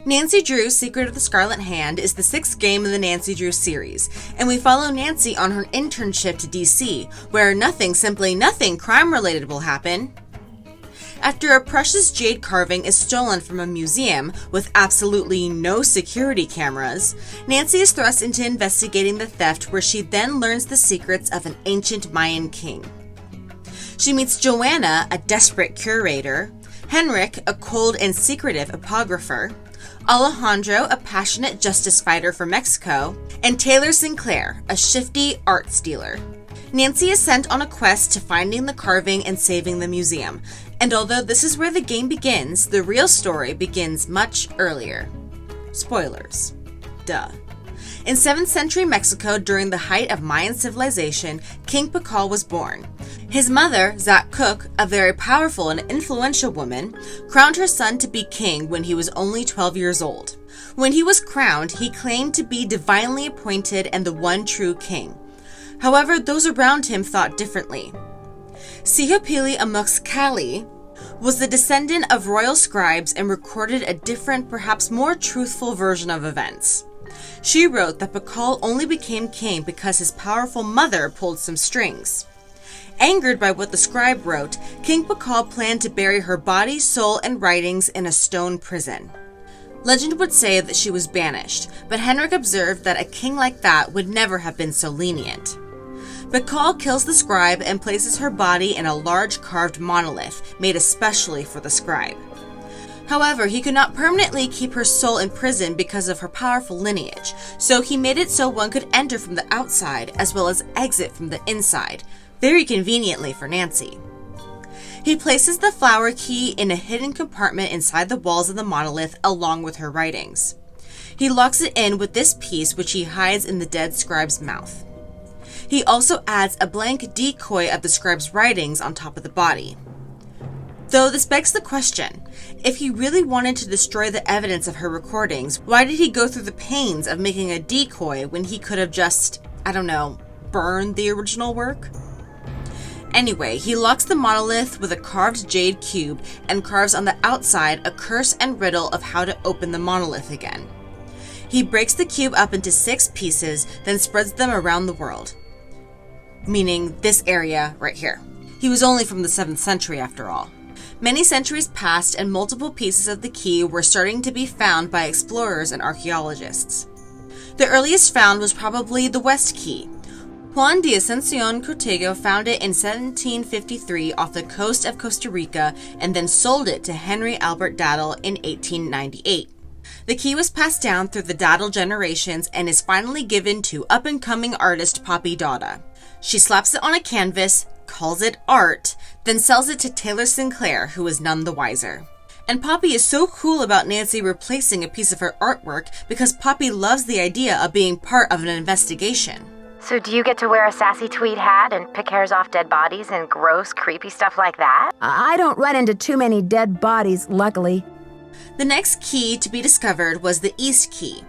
Nancy Drew's Secret of the Scarlet Hand is the 6th game in the Nancy Drew series, and we follow Nancy on her internship to DC, where nothing, simply nothing crime-related will happen. After a precious jade carving is stolen from a museum with absolutely no security cameras, Nancy is thrust into investigating the theft, where she then learns the secrets of an ancient Mayan king. She meets Joanna, a desperate curator, Henrik, a cold and secretive apographer, Alejandro, a passionate justice fighter for Mexico, and Taylor Sinclair, a shifty art stealer. Nancy is sent on a quest to finding the carving and saving the museum, and although this is where the game begins, the real story begins much earlier. Spoilers. Duh. In 7th century Mexico, during the height of Mayan civilization, King Pakal was born. His mother, Zat Cook, a very powerful and influential woman, crowned her son to be king when he was only 12 years old. When he was crowned, he claimed to be divinely appointed and the one true king. However, those around him thought differently. Sihopili Amuxcali was the descendant of royal scribes and recorded a different, perhaps more truthful version of events. She wrote that Pakal only became king because his powerful mother pulled some strings. Angered by what the scribe wrote, King Pakal planned to bury her body, soul, and writings in a stone prison. Legend would say that she was banished, but Henrik observed that a king like that would never have been so lenient. Pakal kills the scribe and places her body in a large carved monolith made especially for the scribe. However, he could not permanently keep her soul in prison because of her powerful lineage, so he made it so one could enter from the outside as well as exit from the inside, very conveniently for Nancy. He places the flower key in a hidden compartment inside the walls of the monolith along with her writings. He locks it in with this piece, which he hides in the dead scribe's mouth. He also adds a blank decoy of the scribe's writings on top of the body. Though this begs the question, if he really wanted to destroy the evidence of her recordings, why did he go through the pains of making a decoy when he could have just, burned the original work? Anyway, he locks the monolith with a carved jade cube and carves on the outside a curse and riddle of how to open the monolith again. He breaks the cube up into 6 pieces, then spreads them around the world. Meaning this area right here. He was only from the 7th century after all. Many centuries passed and multiple pieces of the key were starting to be found by explorers and archaeologists. The earliest found was probably the West Key. Juan de Ascension Cortego found it in 1753 off the coast of Costa Rica and then sold it to Henry Albert Daddle in 1898. The key was passed down through the Daddle generations and is finally given to up-and-coming artist Poppy Dada. She slaps it on a canvas, calls it art, then sells it to Taylor Sinclair, who is none the wiser. And Poppy is so cool about Nancy replacing a piece of her artwork because Poppy loves the idea of being part of an investigation. So do you get to wear a sassy tweed hat and pick hairs off dead bodies and gross, creepy stuff like that? I don't run into too many dead bodies, luckily. The next key to be discovered was the East Key.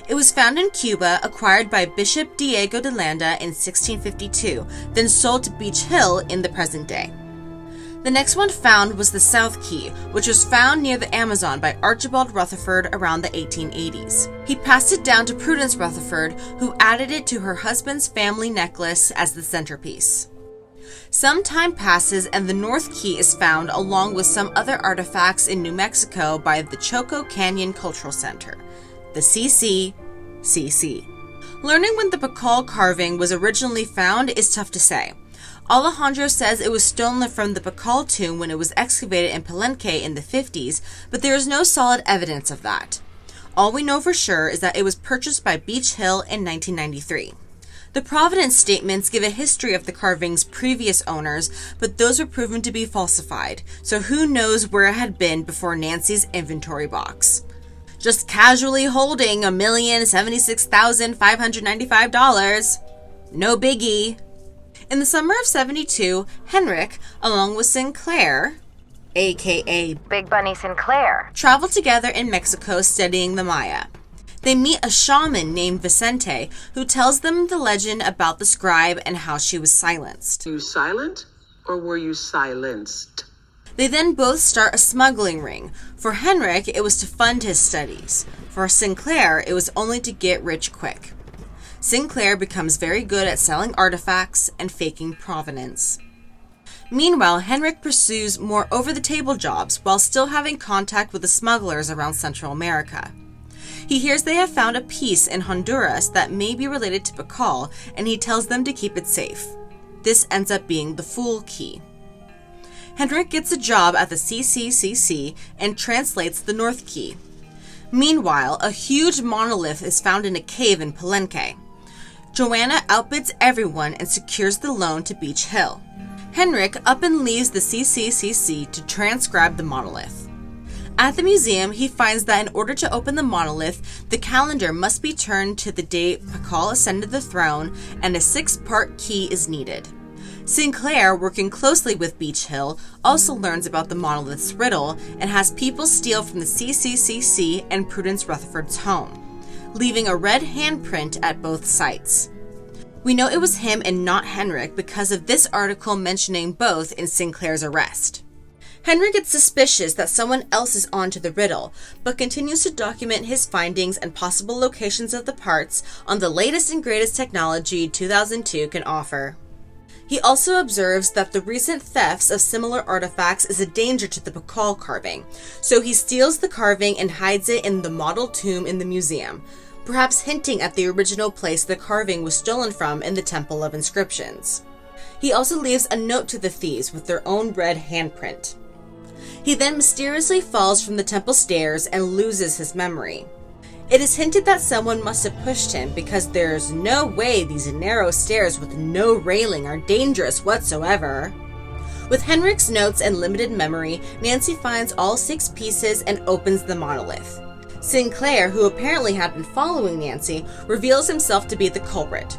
It was found in Cuba, acquired by Bishop Diego de Landa in 1652, then sold to Beach Hill in the present day. The next one found was the South Key, which was found near the Amazon by Archibald Rutherford around the 1880s. He passed it down to Prudence Rutherford, who added it to her husband's family necklace as the centerpiece. Some time passes and the North Key is found along with some other artifacts in New Mexico by the Choco Canyon Cultural Center, the CCCC. Learning when the Pakal carving was originally found is tough to say. Alejandro says it was stolen from the Pakal tomb when it was excavated in Palenque in the 50s, but there is no solid evidence of that. All we know for sure is that it was purchased by Beach Hill in 1993. The provenance statements give a history of the carving's previous owners, but those were proven to be falsified, so who knows where it had been before Nancy's inventory box. Just casually holding $1,076,595. No biggie. In the summer of 72, Henrik, along with Sinclair, aka Big Bunny Sinclair, traveled together in Mexico studying the Maya. They meet a shaman named Vicente, who tells them the legend about the scribe and how she was silenced. Were you silent or were you silenced? They then both start a smuggling ring. For Henrik, it was to fund his studies. For Sinclair, it was only to get rich quick. Sinclair becomes very good at selling artifacts and faking provenance. Meanwhile, Henrik pursues more over-the-table jobs while still having contact with the smugglers around Central America. He hears they have found a piece in Honduras that may be related to Pakal, and he tells them to keep it safe. This ends up being the Fool Key. Henrik gets a job at the CCCC and translates the North Key. Meanwhile, a huge monolith is found in a cave in Palenque. Joanna outbids everyone and secures the loan to Beach Hill. Henrik up and leaves the CCCC to transcribe the monolith. At the museum, he finds that in order to open the monolith, the calendar must be turned to the day Pakal ascended the throne, and a 6-part key is needed. Sinclair, working closely with Beach Hill, also learns about the monolith's riddle and has people steal from the CCCC and Prudence Rutherford's home, leaving a red handprint at both sites. We know it was him and not Henrik because of this article mentioning both in Sinclair's arrest. Henrik gets suspicious that someone else is onto the riddle, but continues to document his findings and possible locations of the parts on the latest and greatest technology 2002 can offer. He also observes that the recent thefts of similar artifacts is a danger to the Pakal carving, so he steals the carving and hides it in the model tomb in the museum, perhaps hinting at the original place the carving was stolen from in the Temple of Inscriptions. He also leaves a note to the thieves with their own red handprint. He then mysteriously falls from the temple stairs and loses his memory. It is hinted that someone must have pushed him because there's no way these narrow stairs with no railing are dangerous whatsoever. With Henrik's notes and limited memory, Nancy finds all 6 pieces and opens the monolith. Sinclair, who apparently had been following Nancy, reveals himself to be the culprit,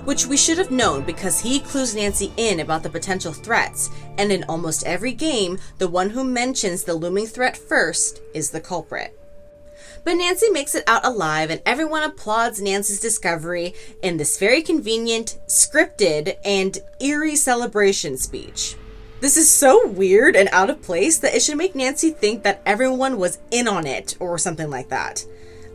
which we should have known because he clues Nancy in about the potential threats, and in almost every game, the one who mentions the looming threat first is the culprit. But Nancy makes it out alive, and everyone applauds Nancy's discovery in this very convenient, scripted, and eerie celebration speech. This is so weird and out of place that it should make Nancy think that everyone was in on it or something like that.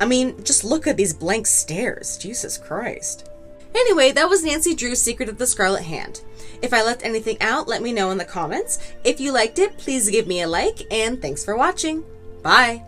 I mean, just look at these blank stares. Jesus Christ. Anyway, that was Nancy Drew's Secret of the Scarlet Hand. If I left anything out, let me know in the comments. If you liked it, please give me a like, and thanks for watching. Bye!